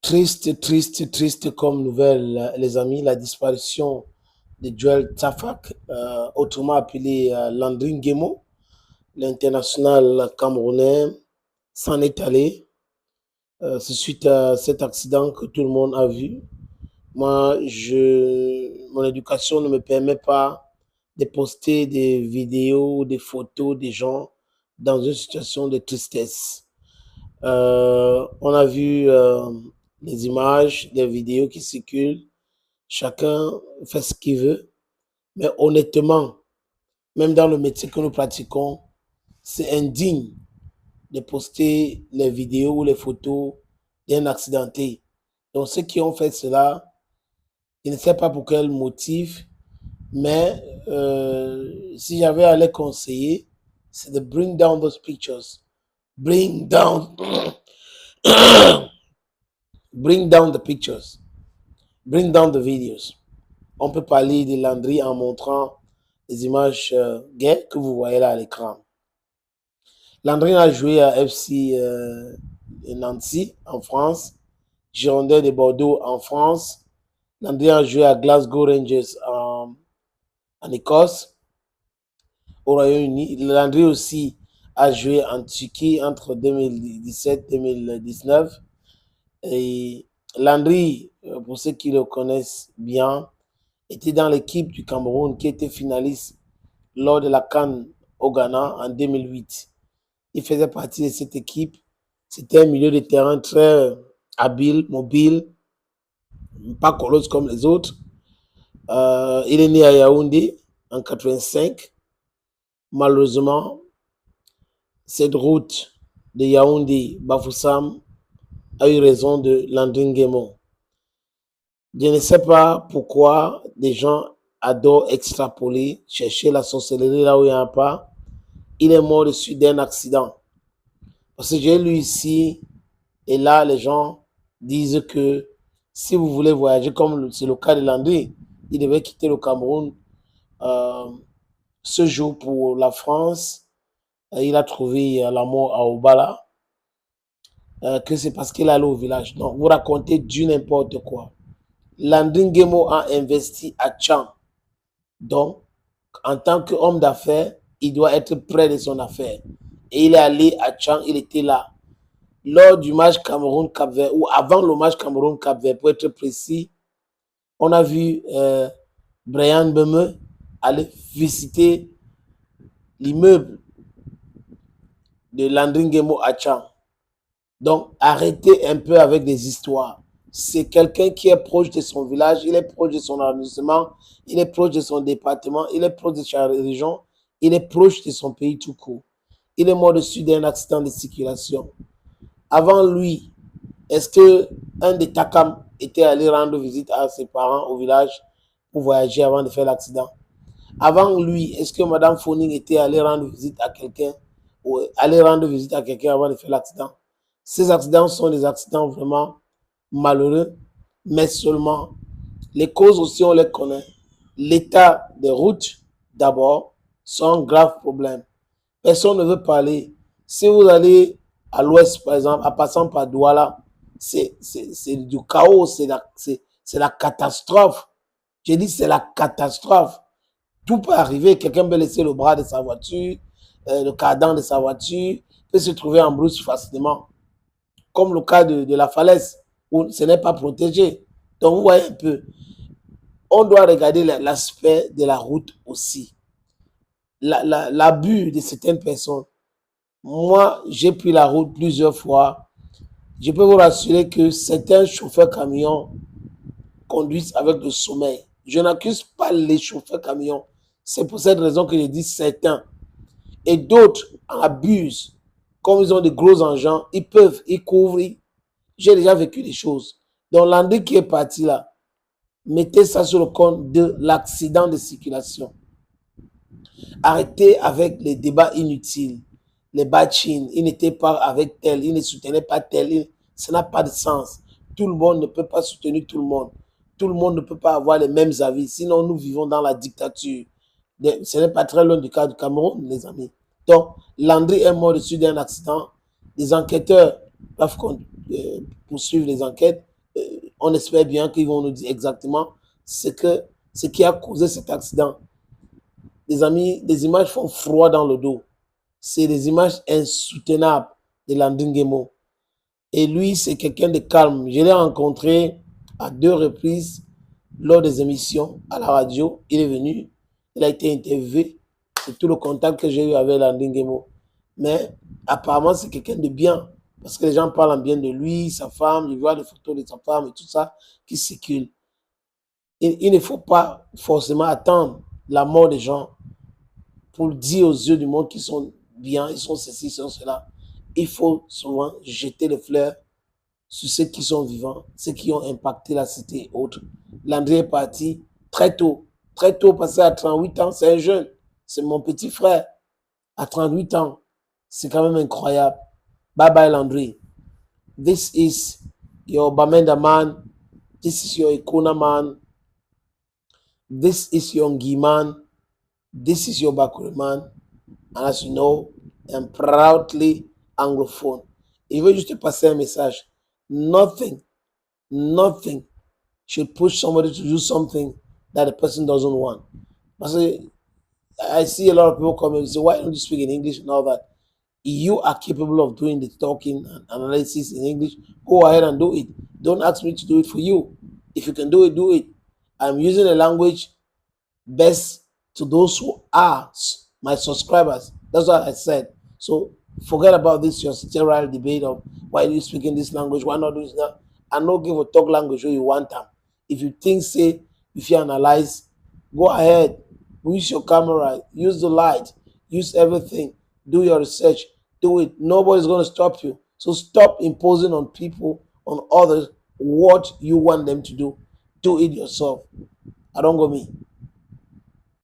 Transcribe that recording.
Triste, triste, triste comme nouvelle, les amis, la disparition de Joel Tafak, autrement appelé Landry Nguemo, l'international camerounais, s'en est allé. C'est suite à cet accident que tout le monde a vu. Moi, mon éducation ne me permet pas de poster des vidéos, des photos des gens dans une situation de tristesse. On a vu les images, des vidéos qui circulent. Chacun fait ce qu'il veut. Mais honnêtement, même dans le métier que nous pratiquons, c'est indigne de poster les vidéos ou les photos d'un accidenté. Donc ceux qui ont fait cela, je ne sais pas pour quel motif, mais si j'avais à les conseiller, c'est de bring down those pictures. Bring down, bring down the pictures. Bring down the videos. On peut parler de Landry en montrant les images gaies que vous voyez là à l'écran. Landry a joué à FC Nancy en France, Girondins de Bordeaux en France. Landry a joué à Glasgow Rangers en Écosse, au Royaume-Uni. Landry aussi a joué en Turquie entre 2017 et 2019. Et Landry, pour ceux qui le connaissent bien, était dans l'équipe du Cameroun qui était finaliste lors de la CAN au Ghana en 2008. Il faisait partie de cette équipe. C'était un milieu de terrain très habile, mobile, pas colosse comme les autres. Il est né à Yaoundé en 85. Malheureusement, cette route de Yaoundé-Bafoussam a eu raison de Landry Nguemo. Je ne sais pas pourquoi des gens adorent extrapoler, chercher la sorcellerie là où il n'y en a pas. Il est mort de suite d'un accident. Parce que j'ai lu ici, et là, les gens disent que si vous voulez voyager, comme c'est le cas de Landry, il devait quitter le Cameroun ce jour pour la France. Il a trouvé la mort à Obala, que c'est parce qu'il allait au village. Non, vous racontez du n'importe quoi. Landry Nguemo a investi à Tchang. Donc, en tant qu'homme d'affaires, il doit être près de son affaire. Et il est allé à Tchang, il était là. Lors du match Cameroun-Cap-Vert, ou avant le match Cameroun-Cap-Vert, pour être précis, on a vu Brian Beme aller visiter l'immeuble de Landry Nguemo à Tchang. Donc, arrêtez un peu avec des histoires. C'est quelqu'un qui est proche de son village, il est proche de son arrondissement, il est proche de son département, il est proche de sa région, il est proche de son pays tout court. Il est mort de suite d'un accident de circulation. Avant lui, est-ce qu'un des Takam était allé rendre visite à ses parents au village pour voyager avant de faire l'accident? Avant lui, est-ce que Madame Foning était allée rendre visite à quelqu'un ou aller rendre visite à quelqu'un avant de faire l'accident? Ces accidents sont des accidents vraiment malheureux, mais seulement les causes aussi, on les connaît. L'état des routes, d'abord, sont un grave problème. Personne ne veut parler. Si vous allez à l'ouest, par exemple, en passant par Douala, c'est du chaos, c'est la catastrophe. J'ai dit c'est la catastrophe. Tout peut arriver. Quelqu'un peut laisser le bras de sa voiture, le cardan de sa voiture, peut se trouver en brousse facilement. Comme le cas de la falaise, où ce n'est pas protégé. Donc, vous voyez un peu, on doit regarder l'aspect de la route aussi. L'abus de certaines personnes. Moi, j'ai pris la route plusieurs fois. Je peux vous rassurer que certains chauffeurs camions conduisent avec le sommeil. Je n'accuse pas les chauffeurs camions. C'est pour cette raison que je dis certains. Et d'autres abusent. Comme ils ont de gros engins, ils couvrent. J'ai déjà vécu des choses. Donc, Landry qui est parti là, mettez ça sur le compte de l'accident de circulation. Arrêtez avec les débats inutiles. Les bachines, il n'était pas avec tel, il ne soutenait pas tel. Ça n'a pas de sens. Tout le monde ne peut pas soutenir tout le monde. Tout le monde ne peut pas avoir les mêmes avis. Sinon, nous vivons dans la dictature. Ce n'est pas très loin du cas du Cameroun, les amis. Donc, Landry est mort dessus d'un accident. Les enquêteurs doivent poursuivre les enquêtes. on espère bien qu'ils vont nous dire exactement ce qui a causé cet accident. Les amis, les images font froid dans le dos. C'est des images insoutenables de Landry Nguemo. Et lui, c'est quelqu'un de calme. Je l'ai rencontré à 2 reprises lors des émissions à la radio. Il est venu, il a été interviewé. C'est tout le contact que j'ai eu avec Landry Nguemo. Mais apparemment, c'est quelqu'un de bien. Parce que les gens parlent bien de lui, sa femme, ils voient des photos de sa femme et tout ça qui circulent. Il ne faut pas forcément attendre la mort des gens pour dire aux yeux du monde qu'ils sont bien, ils sont ceci, ils sont cela. Il faut souvent jeter les fleurs sur ceux qui sont vivants, ceux qui ont impacté la cité et autres. Landry est parti très tôt, passé à 38 ans, c'est un jeune, c'est mon petit frère, à 38 ans. C'est quand même incroyable. Bye bye Landry. This is your Bamenda man. This is your Ikona man. This is your Ngi man. This is your Bakure man. And as you know, I'm proudly anglophone. Il veut juste te passer un message. Nothing should push somebody to do something that the person doesn't want. I see a lot of people come and say, why don't you speak in English and all that? You are capable of doing the talking and analysis in English. Go ahead and do it. Don't ask me to do it for you. If you can do it, do it. I'm using a language best to those who are my subscribers. That's what I said. So forget about this your sterile debate of why are you speaking this language, why not doing that. I no give a talk language where you want them. If you think, say, if you analyze, go ahead. Use your camera, use the light, use everything, do your research, do it. Nobody's going to stop you. So stop imposing on people, on others, what you want them to do. Do it yourself. I don't go me.